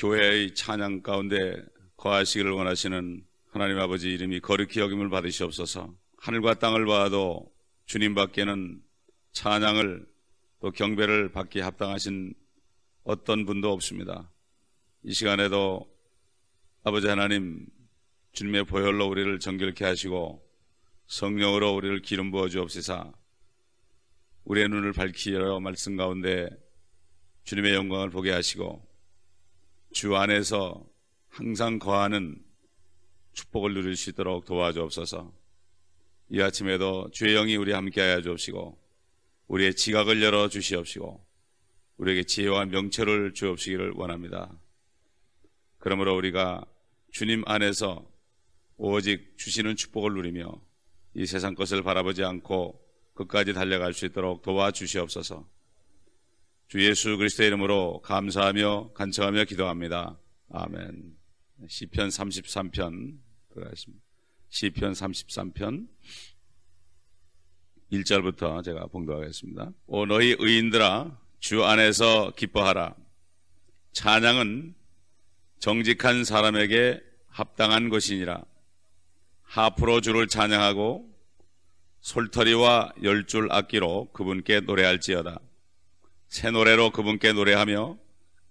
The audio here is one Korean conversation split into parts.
교회의 찬양 가운데 거하시기를 원하시는 하나님 아버지 이름이 거룩히 여김을 받으시옵소서. 하늘과 땅을 봐도 주님밖에는 찬양을 또 경배를 받기에 합당하신 어떤 분도 없습니다. 이 시간에도 아버지 하나님 주님의 보혈로 우리를 정결케 하시고 성령으로 우리를 기름 부어 주옵시사 우리의 눈을 밝히려 말씀 가운데 주님의 영광을 보게 하시고 주 안에서 항상 거하는 축복을 누릴 수 있도록 도와주옵소서. 이 아침에도 주의 영이 우리 함께하여 주옵시고 우리의 지각을 열어 주시옵시고 우리에게 지혜와 명철을 주옵시기를 원합니다. 그러므로 우리가 주님 안에서 오직 주시는 축복을 누리며 이 세상 것을 바라보지 않고 끝까지 달려갈 수 있도록 도와주시옵소서. 주 예수 그리스도의 이름으로 감사하며 간청하며 기도합니다. 아멘. 시편 33편 들어가겠습니다. 시편 33편 1절부터 제가 봉독하겠습니다. 오 너희 의인들아 주 안에서 기뻐하라. 찬양은 정직한 사람에게 합당한 것이니라. 하프로 주를 찬양하고 솔터리와 열줄 악기로 그분께 노래할지어다. 새 노래로 그분께 노래하며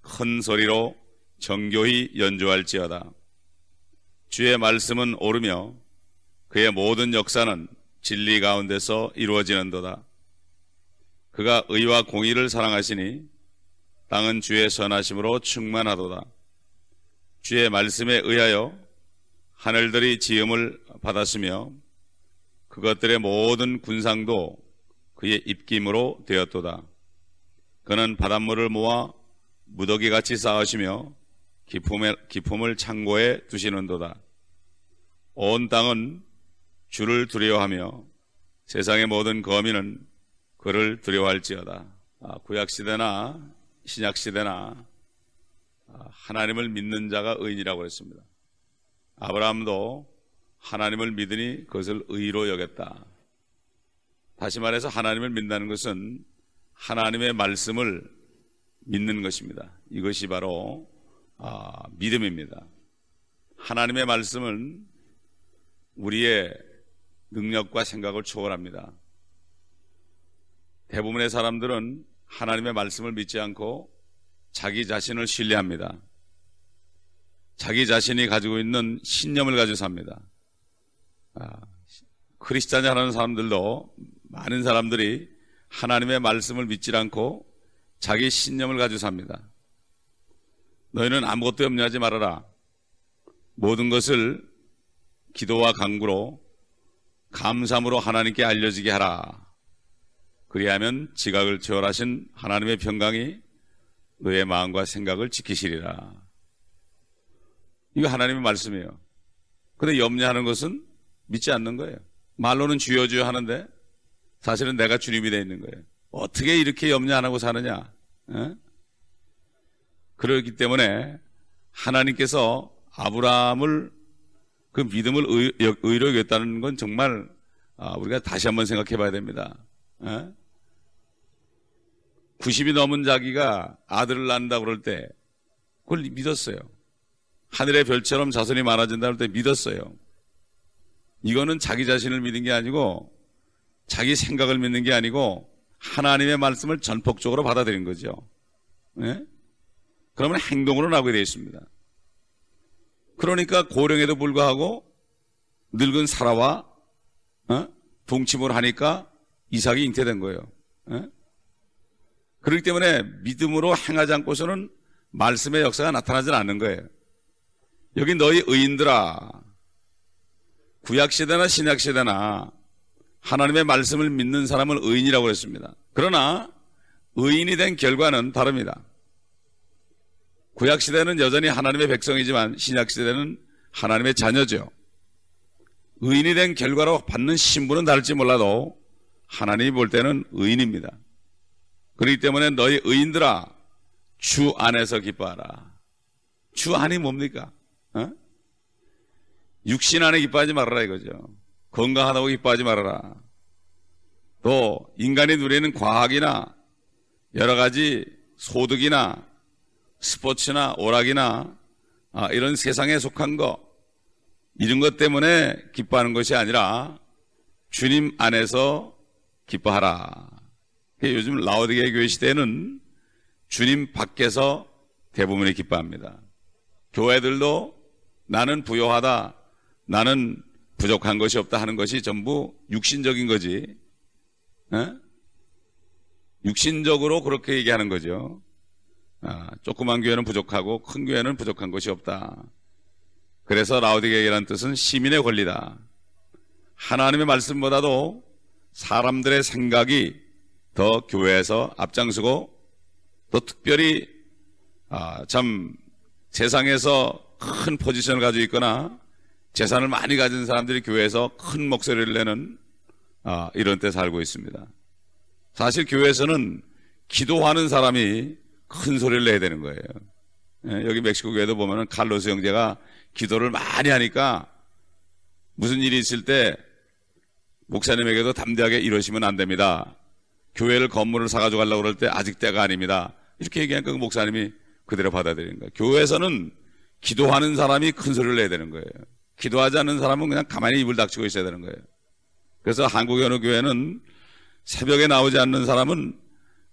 큰 소리로 정교히 연주할지어다. 주의 말씀은 옳으며 그의 모든 역사는 진리 가운데서 이루어지는도다. 그가 의와 공의를 사랑하시니 땅은 주의 선하심으로 충만하도다. 주의 말씀에 의하여 하늘들이 지음을 받았으며 그것들의 모든 군상도 그의 입김으로 되었도다. 그는 바닷물을 모아 무더기같이 쌓으시며 기품을 창고에 두시는도다. 온 땅은 주를 두려워하며 세상의 모든 거민은 그를 두려워할지어다. 구약시대나 신약시대나 하나님을 믿는 자가 의인이라고 했습니다. 아브라함도 하나님을 믿으니 그것을 의로 여겼다. 다시 말해서 하나님을 믿는다는 것은 하나님의 말씀을 믿는 것입니다. 이것이 바로 믿음입니다. 하나님의 말씀은 우리의 능력과 생각을 초월합니다. 대부분의 사람들은 하나님의 말씀을 믿지 않고 자기 자신을 신뢰합니다. 자기 자신이 가지고 있는 신념을 가지고 삽니다. 크리스찬이 하는 사람들도 많은 사람들이 하나님의 말씀을 믿지 않고 자기 신념을 가지고 삽니다. 너희는 아무것도 염려하지 말아라. 모든 것을 기도와 간구로 감사함으로 하나님께 알려지게 하라. 그리하면 지각을 초월하신 하나님의 평강이 너의 마음과 생각을 지키시리라. 이거 하나님의 말씀이에요. 그런데 염려하는 것은 믿지 않는 거예요. 말로는 주여 주여 하는데 사실은 내가 주님이 되어 있는 거예요. 어떻게 이렇게 염려 안 하고 사느냐? 그렇기 때문에 하나님께서 아브라함을 그 믿음을 의로 여겼다는 건 정말 우리가 다시 한번 생각해 봐야 됩니다. 90이 넘은 자기가 아들을 낳는다고 그럴 때 그걸 믿었어요. 하늘의 별처럼 자손이 많아진다고 할 때 믿었어요. 이거는 자기 자신을 믿는 게 아니고 자기 생각을 믿는 게 아니고 하나님의 말씀을 전폭적으로 받아들인 거죠. 그러면 행동으로 나오게 되어 있습니다. 그러니까 고령에도 불구하고 늙은 사라와 동침을 하니까 이삭이 잉태된 거예요. 그렇기 때문에 믿음으로 행하지 않고서는 말씀의 역사가 나타나지 않는 거예요. 여기 너희 의인들아, 구약시대나 신약시대나 하나님의 말씀을 믿는 사람을 의인이라고 했습니다. 그러나 의인이 된 결과는 다릅니다. 구약시대는 여전히 하나님의 백성이지만 신약시대는 하나님의 자녀죠. 의인이 된 결과로 받는 신분은 다를지 몰라도 하나님이 볼 때는 의인입니다. 그렇기 때문에 너희 의인들아 주 안에서 기뻐하라. 주 안이 뭡니까? 육신 안에 기뻐하지 말아라 이거죠. 건강하다고 기뻐하지 말아라. 또 인간이 누리는 과학이나 여러 가지 소득이나 스포츠나 오락이나 이런 세상에 속한 거, 이런 것 때문에 기뻐하는 것이 아니라 주님 안에서 기뻐하라. 요즘 라오디게아 교회 시대에는 주님 밖에서 대부분이 기뻐합니다. 교회들도 나는 부요하다, 나는 부족한 것이 없다 하는 것이 전부 육신적인 거지. 육신적으로 그렇게 얘기하는 거죠. 조그만 교회는 부족하고 큰 교회는 부족한 것이 없다. 그래서 라오디게아라는 뜻은 시민의 권리다. 하나님의 말씀보다도 사람들의 생각이 더 교회에서 앞장서고, 또 특별히 참 세상에서 큰 포지션을 가지고 있거나 재산을 많이 가진 사람들이 교회에서 큰 목소리를 내는 이런 때 살고 있습니다. 사실 교회에서는 기도하는 사람이 큰 소리를 내야 되는 거예요. 여기 멕시코 교회도 보면은 칼로스 형제가 기도를 많이 하니까 무슨 일이 있을 때 목사님에게도 담대하게 이러시면 안 됩니다. 교회를 건물을 사가지고 가려고 그럴 때 아직 때가 아닙니다. 이렇게 얘기하니까 그 목사님이 그대로 받아들이는 거예요. 교회에서는 기도하는 사람이 큰 소리를 내야 되는 거예요. 기도하지 않는 사람은 그냥 가만히 입을 닥치고 있어야 되는 거예요. 그래서 한국의 어느 교회는 새벽에 나오지 않는 사람은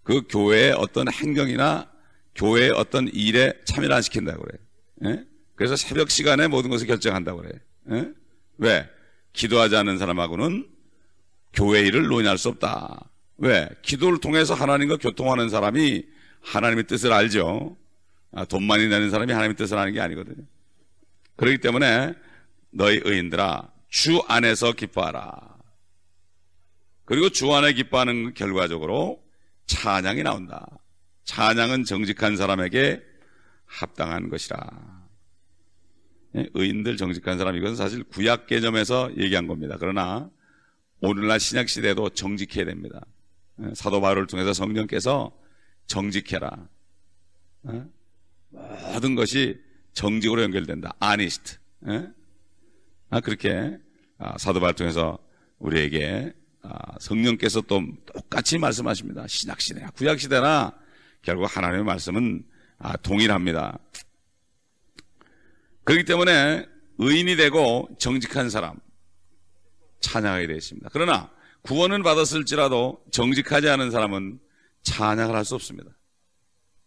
그 교회의 어떤 행정이나 교회의 어떤 일에 참여를 안 시킨다고 그래요. 그래서 새벽 시간에 모든 것을 결정한다고 그래요. 왜? 기도하지 않는 사람하고는 교회 일을 논의할 수 없다. 왜? 기도를 통해서 하나님과 교통하는 사람이 하나님의 뜻을 알죠. 돈 많이 내는 사람이 하나님의 뜻을 아는 게 아니거든요. 그렇기 때문에 너희 의인들아 주 안에서 기뻐하라. 그리고 주 안에 기뻐하는 결과적으로 찬양이 나온다. 찬양은 정직한 사람에게 합당한 것이라. 의인들, 정직한 사람, 이건 사실 구약 개념에서 얘기한 겁니다. 그러나 오늘날 신약 시대도 정직해야 됩니다. 사도 바울을 통해서 성령께서 정직해라. 모든 것이 정직으로 연결된다. 아니스트. 그렇게 사도 바울을 통해서 우리에게 성령께서 또 똑같이 말씀하십니다. 신약 시대나 구약 시대나 결국 하나님의 말씀은 동일합니다. 그렇기 때문에 의인이 되고 정직한 사람 찬양하게 되어 있습니다. 그러나 구원은 받았을지라도 정직하지 않은 사람은 찬양을 할 수 없습니다.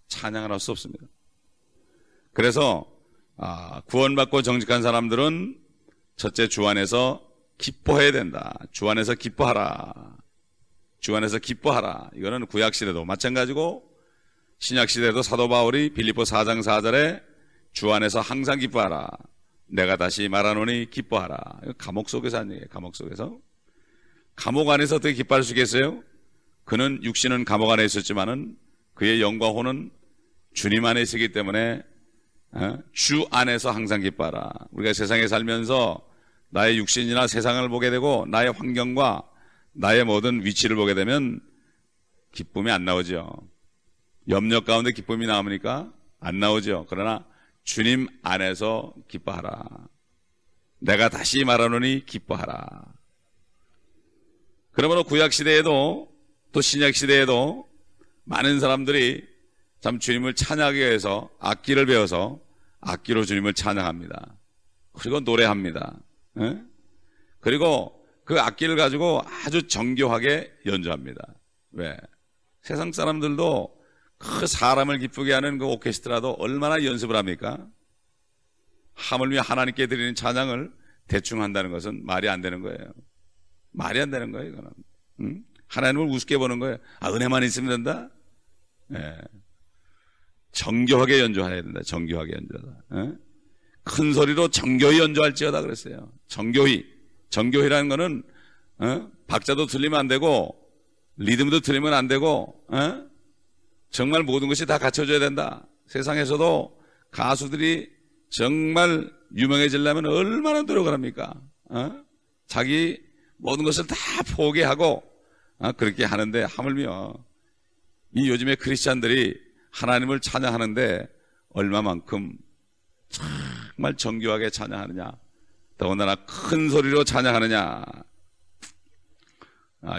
찬양을 할 수 없습니다. 그래서 구원받고 정직한 사람들은 첫째 주 안에서 기뻐해야 된다. 주 안에서 기뻐하라. 주 안에서 기뻐하라. 이거는 구약시대도 마찬가지고 신약시대도 사도 바울이 빌립보 4장 4절에 주 안에서 항상 기뻐하라. 내가 다시 말하노니 기뻐하라. 이거 감옥 속에서 하는 얘기예요. 감옥 속에서. 감옥 안에서 어떻게 기뻐할 수 있겠어요? 그는 육신은 감옥 안에 있었지만은 그의 영과 혼은 주님 안에 있기 때문에 주 안에서 항상 기뻐하라. 우리가 세상에 살면서 나의 육신이나 세상을 보게 되고 나의 환경과 나의 모든 위치를 보게 되면 기쁨이 안 나오죠. 염려 가운데 기쁨이 나옵니까? 안 나오죠. 그러나 주님 안에서 기뻐하라. 내가 다시 말하노니 기뻐하라. 그러므로 구약시대에도 또 신약시대에도 많은 사람들이 참 주님을 찬양하기 위해서 악기를 배워서 악기로 주님을 찬양합니다. 그리고 노래합니다. 그리고 그 악기를 가지고 아주 정교하게 연주합니다. 왜? 세상 사람들도 그 사람을 기쁘게 하는 그 오케스트라도 얼마나 연습을 합니까? 하물며 하나님께 드리는 찬양을 대충 한다는 것은 말이 안 되는 거예요. 말이 안 되는 거예요, 이거는. 하나님을 우습게 보는 거예요. 은혜만 있으면 된다? 네. 정교하게 연주해야 된다. 정교하게 연주하다. 큰 소리로 정교히 연주할지어다 그랬어요. 정교히. 정교히라는 거는 박자도 틀리면 안 되고 리듬도 틀리면 안 되고 정말 모든 것이 다 갖춰져야 된다. 세상에서도 가수들이 정말 유명해지려면 얼마나 노력을 합니까? 자기 모든 것을 다 포기하고 그렇게 하는데 하물며 이 요즘에 크리스찬들이 하나님을 찬양하는데 얼마만큼 정말 정교하게 찬양하느냐, 더군다나 큰 소리로 찬양하느냐.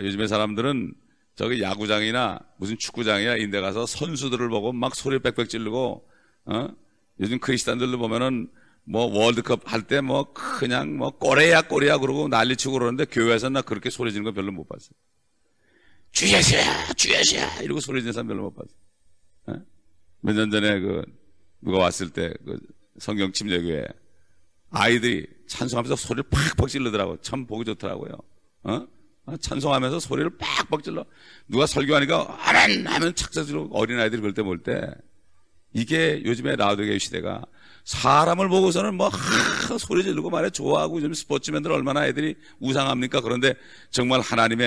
요즘에 사람들은 저기 야구장이나 무슨 축구장이나 인데 가서 선수들을 보고 막 소리 빽빽 지르고 요즘 크리스찬들도 보면은 뭐 월드컵 할 때 뭐 그냥 뭐 꼬레야 그러고 난리치고 그러는데 교회에서 나 그렇게 소리 지르는 거 별로 못 봤어요. 주 예수야 이러고 소리 지르는 사람 별로 못 봤어요. 몇 년 전에 누가 왔을 때 성경 침례교회 아이들이 찬송하면서 소리를 팍팍 질르더라고요. 참 보기 좋더라고요. 찬송하면서 소리를 팍팍 질러. 누가 설교하니까 아멘 하면 착착 질러. 어린아이들이 그럴 때 볼 때 이게 요즘에 라우드게이 시대가 사람을 보고서는 뭐 소리 지르고 말해 좋아하고 요즘 스포츠맨들 얼마나 애들이 우상합니까? 그런데 정말 하나님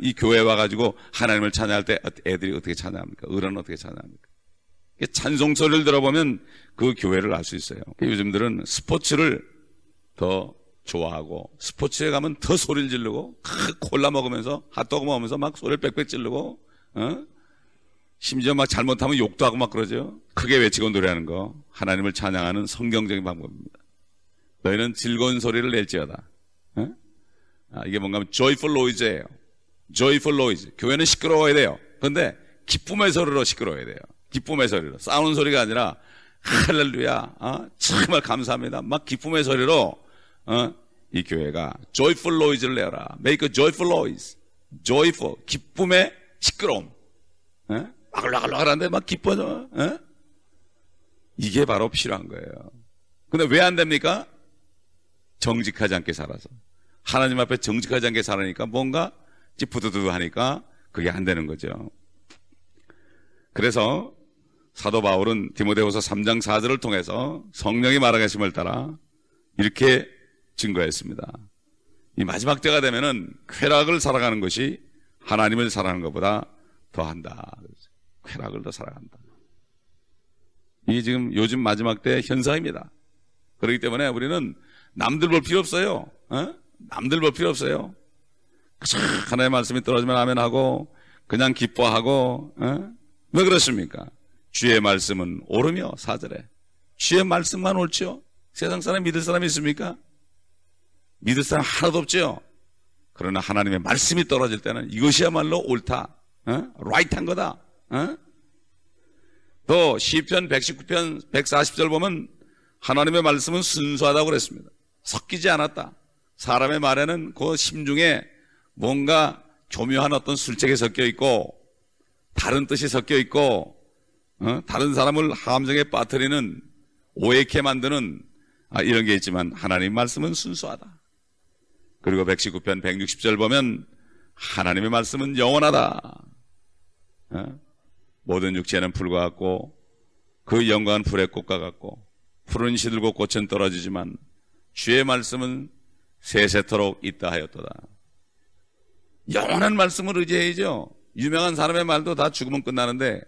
이 교회 와가지고 하나님을 찬양할 때 애들이 어떻게 찬양합니까? 어른은 어떻게 찬양합니까? 찬송 소리를 들어보면 그 교회를 알 수 있어요. 요즘들은 스포츠를 더 좋아하고 스포츠에 가면 더 소리를 지르고 콜라 먹으면서 핫도그 먹으면서 막 소리를 빽빽 지르고 심지어 막 잘못하면 욕도 하고 막 그러죠. 크게 외치고 노래하는 거 하나님을 찬양하는 성경적인 방법입니다. 너희는 즐거운 소리를 낼지어다. 이게 뭔가 하면 joyful noise예요. joyful noise. 교회는 시끄러워야 돼요. 그런데 기쁨의 소리로 시끄러워야 돼요. 기쁨의 소리로. 싸우는 소리가 아니라 할렐루야, 정말 감사합니다. 막 기쁨의 소리로 이 교회가 joyful noise를 내어라. Make a joyful noise. joyful, 기쁨의 시끄러움. 와글와글와글한데 막 기뻐져. 이게 바로 필요한 거예요. 근데 왜 안 됩니까? 정직하지 않게 살아서. 하나님 앞에 정직하지 않게 살으니까 뭔가 찌푸드드 하니까 그게 안 되는 거죠. 그래서 사도 바울은 디모데후서 3장 4절을 통해서 성령이 말하심을 따라 이렇게 증거했습니다. 이 마지막 때가 되면은 쾌락을 살아가는 것이 하나님을 살아가는 것보다 더한다. 쾌락을 더 살아간다. 이게 지금 요즘 마지막 때 현상입니다. 그렇기 때문에 우리는 남들 볼 필요 없어요. 남들 볼 필요 없어요. 하나님의 말씀이 떨어지면 아멘하고 그냥 기뻐하고. 왜 그렇습니까? 주의 말씀은 옳으며 4절에 주의 말씀만 옳죠. 세상 사람 믿을 사람이 있습니까? 믿을 사람 하나도 없죠. 그러나 하나님의 말씀이 떨어질 때는 이것이야말로 옳다, right한 거다. 또 시편 119편 140절 보면 하나님의 말씀은 순수하다고 그랬습니다. 섞이지 않았다. 사람의 말에는 그 심중에 뭔가 교묘한 어떤 술책이 섞여 있고 다른 뜻이 섞여 있고 다른 사람을 함정에 빠뜨리는 오해케 만드는 이런 게 있지만 하나님 말씀은 순수하다. 그리고 119편 160절 보면 하나님의 말씀은 영원하다. 모든 육체는 풀과 같고 그 영광은 풀의 꽃과 같고 풀은 시들고 꽃은 떨어지지만 주의 말씀은 세세토록 있다 하였도다. 영원한 말씀을 의지해야죠. 유명한 사람의 말도 다 죽으면 끝나는데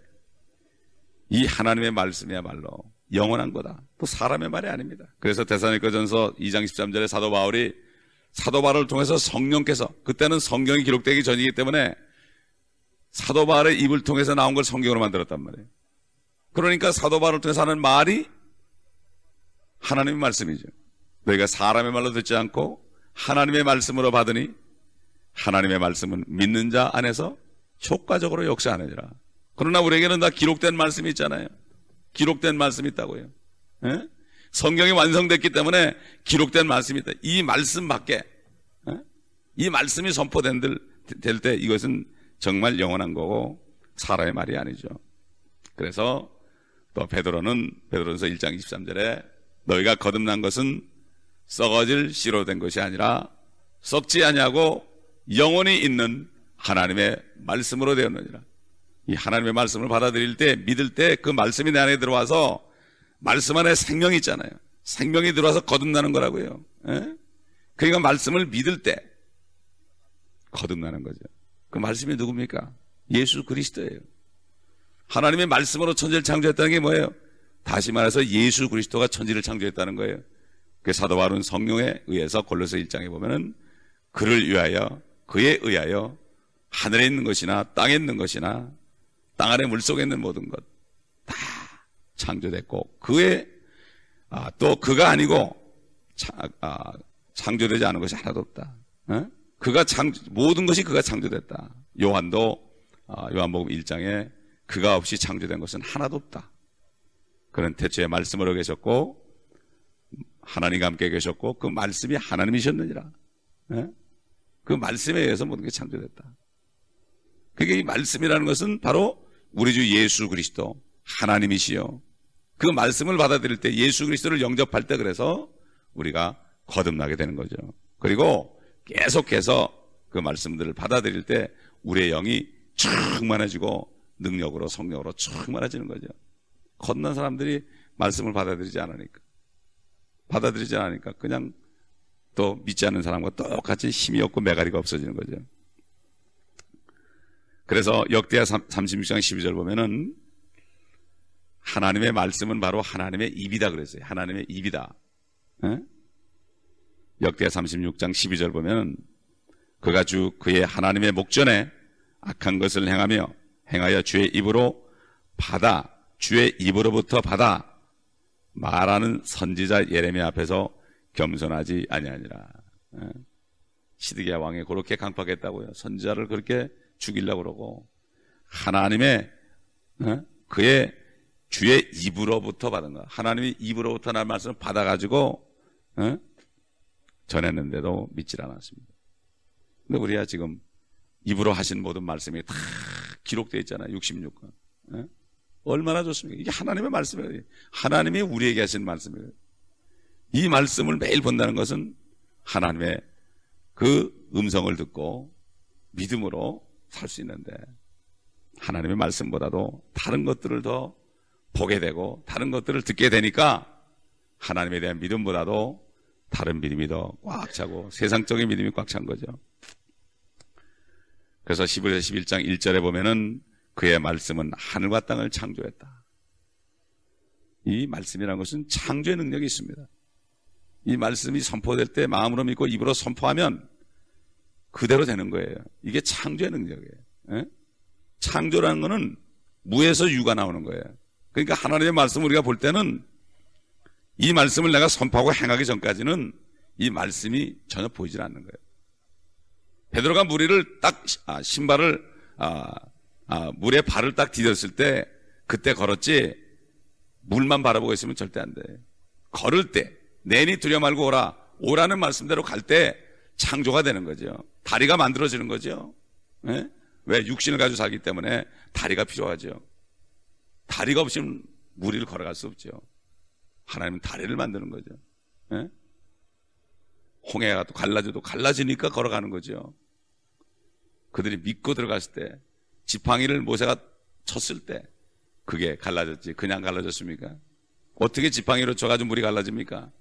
이 하나님의 말씀이야말로 영원한 거다. 또 사람의 말이 아닙니다. 그래서 데살로니가전서 2장 13절에 사도 바울을 통해서 성령께서, 그때는 성경이 기록되기 전이기 때문에 사도 바울의 입을 통해서 나온 걸 성경으로 만들었단 말이에요. 그러니까 사도 바울을 통해서 하는 말이 하나님의 말씀이죠. 너희가 사람의 말로 듣지 않고 하나님의 말씀으로 받으니 하나님의 말씀은 믿는 자 안에서 효과적으로 역사하느니라. 그러나 우리에게는 다 기록된 말씀이 있잖아요. 기록된 말씀이 있다고요. 성경이 완성됐기 때문에 기록된 말씀이 있다. 이 말씀 밖에, 이 말씀이 선포될 때 이것은 정말 영원한 거고 사람의 말이 아니죠. 그래서 또 베드로전서 1장 23절에 너희가 거듭난 것은 썩어질 씨로 된 것이 아니라 썩지 아니하고 영원히 있는 하나님의 말씀으로 되었느니라. 이 하나님의 말씀을 받아들일 때, 믿을 때 그 말씀이 내 안에 들어와서 말씀 안에 생명이 있잖아요. 생명이 들어와서 거듭나는 거라고요. 그러니까 말씀을 믿을 때 거듭나는 거죠. 그 말씀이 누굽니까? 예수 그리스도예요. 하나님의 말씀으로 천지를 창조했다는 게 뭐예요? 다시 말해서 예수 그리스도가 천지를 창조했다는 거예요. 그 사도 바울은 성령에 의해서 골로새 1장에 보면은 그를 위하여, 그에 의하여 하늘에 있는 것이나 땅에 있는 것이나 땅 아래 물속에 있는 모든 것 다 창조됐고 또 그가 아니고 창조되지 않은 것이 하나도 없다. 모든 것이 그가 창조됐다. 요한복음 1장에 그가 없이 창조된 것은 하나도 없다. 그는 태초에 말씀으로 계셨고 하나님과 함께 계셨고 그 말씀이 하나님이셨느니라. 예? 그 말씀에 의해서 모든 게 창조됐다. 그게 이 말씀이라는 것은 바로 우리 주 예수 그리스도 하나님이시요. 그 말씀을 받아들일 때 예수 그리스도를 영접할 때 그래서 우리가 거듭나게 되는 거죠. 그리고 계속해서 그 말씀들을 받아들일 때 우리의 영이 충만해지고 능력으로 성령으로 충만해지는 거죠. 거듭난 사람들이 말씀을 받아들이지 않으니까 그냥 또 믿지 않는 사람과 똑같이 힘이 없고 매가리가 없어지는 거죠. 그래서 역대하 36장 12절 보면은 하나님의 말씀은 바로 하나님의 입이다 그랬어요. 하나님의 입이다. 에? 역대하 36장 12절 보면 그가 주 그의 하나님의 목전에 악한 것을 행하여 주의 입으로부터 받아 말하는 선지자 예레미야 앞에서 겸손하지 아니하니라. 시드기야 왕이 그렇게 강팍했다고요. 선지자를 그렇게 죽이려고 그러고 하나님의 그의 주의 입으로부터 받은 거. 하나님이 입으로부터 난 말씀을 받아가지고 전했는데도 믿질 않았습니다. 근데 우리가 지금 입으로 하신 모든 말씀이 다 기록되어 있잖아요. 66권. 얼마나 좋습니까? 이게 하나님의 말씀이에요. 하나님이 우리에게 하신 말씀이에요. 이 말씀을 매일 본다는 것은 하나님의 그 음성을 듣고 믿음으로 살 수 있는데 하나님의 말씀보다도 다른 것들을 더 보게 되고 다른 것들을 듣게 되니까 하나님에 대한 믿음보다도 다른 믿음이 더 꽉 차고 세상적인 믿음이 꽉 찬 거죠. 그래서 히브리서 11장 1절에 보면은 그의 말씀은 하늘과 땅을 창조했다. 이 말씀이라는 것은 창조의 능력이 있습니다. 이 말씀이 선포될 때 마음으로 믿고 입으로 선포하면 그대로 되는 거예요. 이게 창조의 능력이에요. 예? 창조라는 것은 무에서 유가 나오는 거예요. 그러니까 하나님의 말씀을 우리가 볼 때는 이 말씀을 내가 선포하고 행하기 전까지는 이 말씀이 전혀 보이질 않는 거예요. 베드로가 물에 발을 딱 디뎠을 때 그때 걸었지 물만 바라보고 있으면 절대 안 돼. 걸을 때 내니 두려 말고 오라는 말씀대로 갈 때 창조가 되는 거죠. 다리가 만들어지는 거죠. 네? 왜? 육신을 가지고 살기 때문에 다리가 필요하죠. 다리가 없으면 물 위를 걸어갈 수 없죠. 하나님은 다리를 만드는 거죠. 네? 홍해가 또 갈라지니까 걸어가는 거죠. 그들이 믿고 들어갔을 때 지팡이를 모세가 쳤을 때 그게 갈라졌지 그냥 갈라졌습니까? 어떻게 지팡이로 쳐가지고 물이 갈라집니까?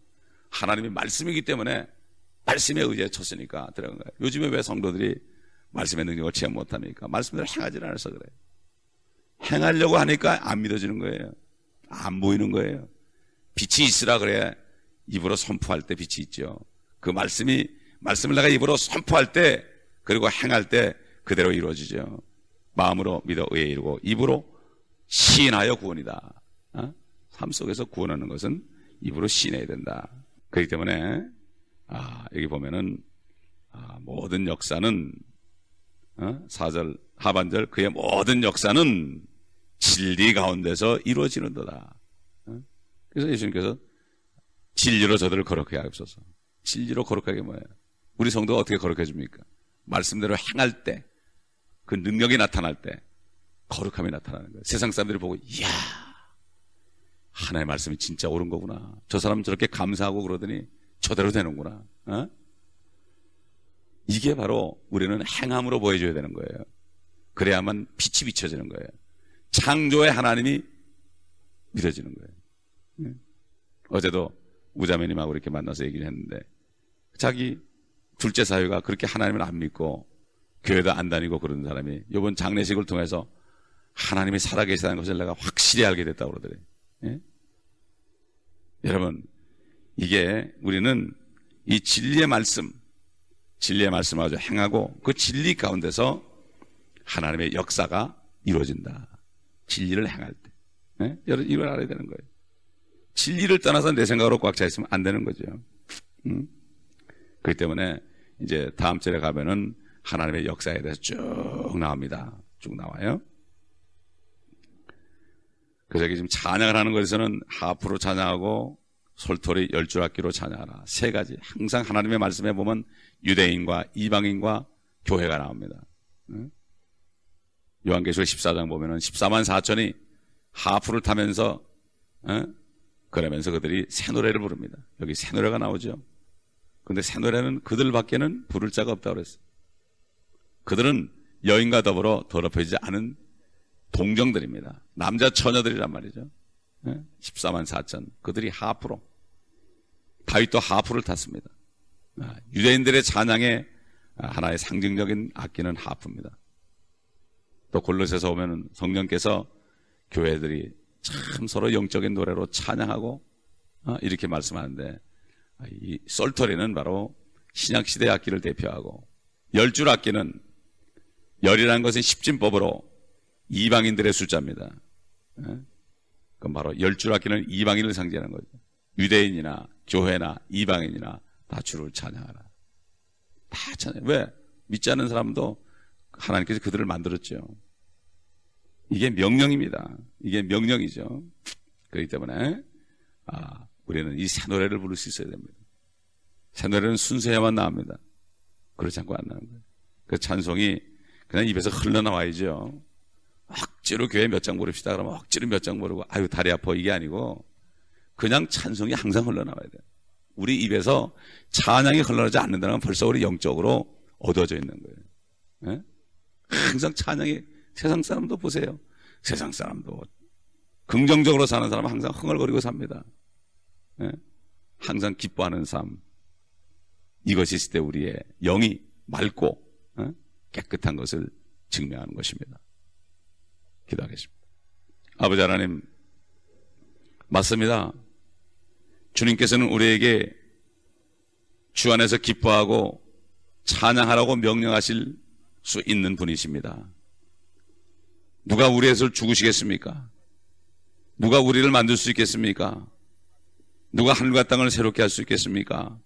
하나님이 말씀이기 때문에 말씀에 의지해 쳤으니까 들어간 거예요. 요즘에 왜 성도들이 말씀의 능력을 체험 못합니까? 말씀대로 행하지 않아서 그래요. 행하려고 하니까 안 믿어지는 거예요. 안 보이는 거예요. 빛이 있으라 그래. 입으로 선포할 때 빛이 있죠. 그 말씀을 내가 입으로 선포할 때 그리고 행할 때 그대로 이루어지죠. 마음으로 믿어 의에 이르고 입으로 시인하여 구원이다. 삶 속에서 구원하는 것은 입으로 시인해야 된다. 그렇기 때문에 여기 보면은 모든 역사는 4절 하반절 그의 모든 역사는 진리 가운데서 이루어지는도다. 그래서 예수님께서 진리로 저들을 거룩하게 하옵소서. 진리로 거룩하게 뭐예요? 우리 성도가 어떻게 거룩해 줍니까? 말씀대로 행할 때 그 능력이 나타날 때 거룩함이 나타나는 거예요. 세상 사람들이 보고 이야 하나님의 말씀이 진짜 옳은 거구나. 저 사람은 저렇게 감사하고 그러더니 저대로 되는구나. 이게 바로 우리는 행함으로 보여줘야 되는 거예요. 그래야만 빛이 비춰지는 거예요. 창조의 하나님이 믿어지는 거예요. 어제도 우자매님하고 이렇게 만나서 얘기를 했는데 자기 둘째 사위가 그렇게 하나님을 안 믿고 교회도 안 다니고 그러는 사람이 이번 장례식을 통해서 하나님이 살아계시다는 것을 내가 확실히 알게 됐다고 그러더래요. 예? 여러분 이게 우리는 이 진리의 말씀을 아주 행하고 그 진리 가운데서 하나님의 역사가 이루어진다. 진리를 행할 때. 예? 여러분 이걸 알아야 되는 거예요. 진리를 떠나서 내 생각으로 꽉 차 있으면 안 되는 거죠. 그렇기 때문에 이제 다음 절에 가면은 하나님의 역사에 대해서 쭉 나옵니다. 쭉 나와요. 그래서 지금 찬양을 하는 것에서는 하프로 찬양하고 솔토리 열줄악기로 찬양하라. 세 가지. 항상 하나님의 말씀에 보면 유대인과 이방인과 교회가 나옵니다. 요한계시록 14장 보면은 14만 4천이 하프를 타면서 그러면서 그들이 새 노래를 부릅니다. 여기 새 노래가 나오죠. 그런데 새 노래는 그들밖에는 부를 자가 없다고 그랬어요. 그들은 여인과 더불어 더럽혀지지 않은 동정들입니다. 남자 처녀들이란 말이죠. 14만 4천. 그들이 하프로. 다윗도 하프를 탔습니다. 유대인들의 찬양의 하나의 상징적인 악기는 하프입니다. 또 골로새서 보면 성령께서 교회들이 참 서로 영적인 노래로 찬양하고 이렇게 말씀하는데, 이 썰터리는 바로 신약시대 악기를 대표하고, 열줄 악기는 열이라는 것은 십진법으로 이방인들의 숫자입니다. 그럼 바로 열줄 악기는 이방인을 상징하는 거죠. 유대인이나 교회나 이방인이나 다 주를 찬양하라. 다 찬양. 왜? 믿지 않는 사람도 하나님께서 그들을 만들었죠. 이게 명령입니다. 이게 명령이죠. 그렇기 때문에 우리는 이 새 노래를 부를 수 있어야 됩니다. 새 노래는 순수해야만 나옵니다. 그렇지 않고 안 나오는 거예요. 그 찬송이 그냥 입에서 흘러나와야죠. 억지로 교회 몇 장 부릅시다 그러면 억지로 몇 장 부르고 아유 다리 아파 이게 아니고 그냥 찬송이 항상 흘러나와야 돼요. 우리 입에서 찬양이 흘러나오지 않는다는 건 벌써 우리 영적으로 어두워져 있는 거예요. 네? 항상 찬양이, 세상 사람도 보세요. 세상 사람도 긍정적으로 사는 사람은 항상 흥얼거리고 삽니다. 네? 항상 기뻐하는 삶. 이것이 있을 때 우리의 영이 맑고 깨끗한 것을 증명하는 것입니다. 기도하겠습니다. 아버지 하나님, 맞습니다. 주님께서는 우리에게 주 안에서 기뻐하고 찬양하라고 명령하실 수 있는 분이십니다. 누가 우리 위해서 죽으시겠습니까? 누가 우리를 만들 수 있겠습니까? 누가 하늘과 땅을 새롭게 할 수 있겠습니까?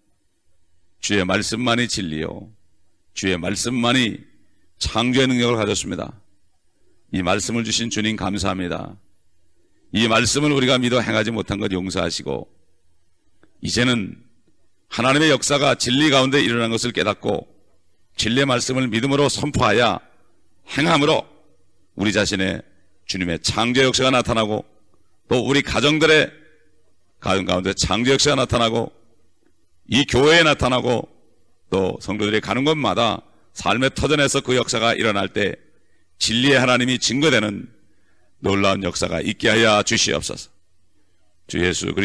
주의 말씀만이 진리요, 주의 말씀만이 창조의 능력을 가졌습니다. 이 말씀을 주신 주님 감사합니다. 이 말씀을 우리가 믿어 행하지 못한 것 용서하시고, 이제는 하나님의 역사가 진리 가운데 일어난 것을 깨닫고 진리의 말씀을 믿음으로 선포하여 행함으로 우리 자신의 주님의 창조 역사가 나타나고, 또 우리 가정들의 가운데 창조 역사가 나타나고, 이 교회에 나타나고, 또 성도들이 가는 곳마다 삶의 터전에서 그 역사가 일어날 때 진리의 하나님이 증거되는 놀라운 역사가 있게 하여 주시옵소서. 주 예수 그리스도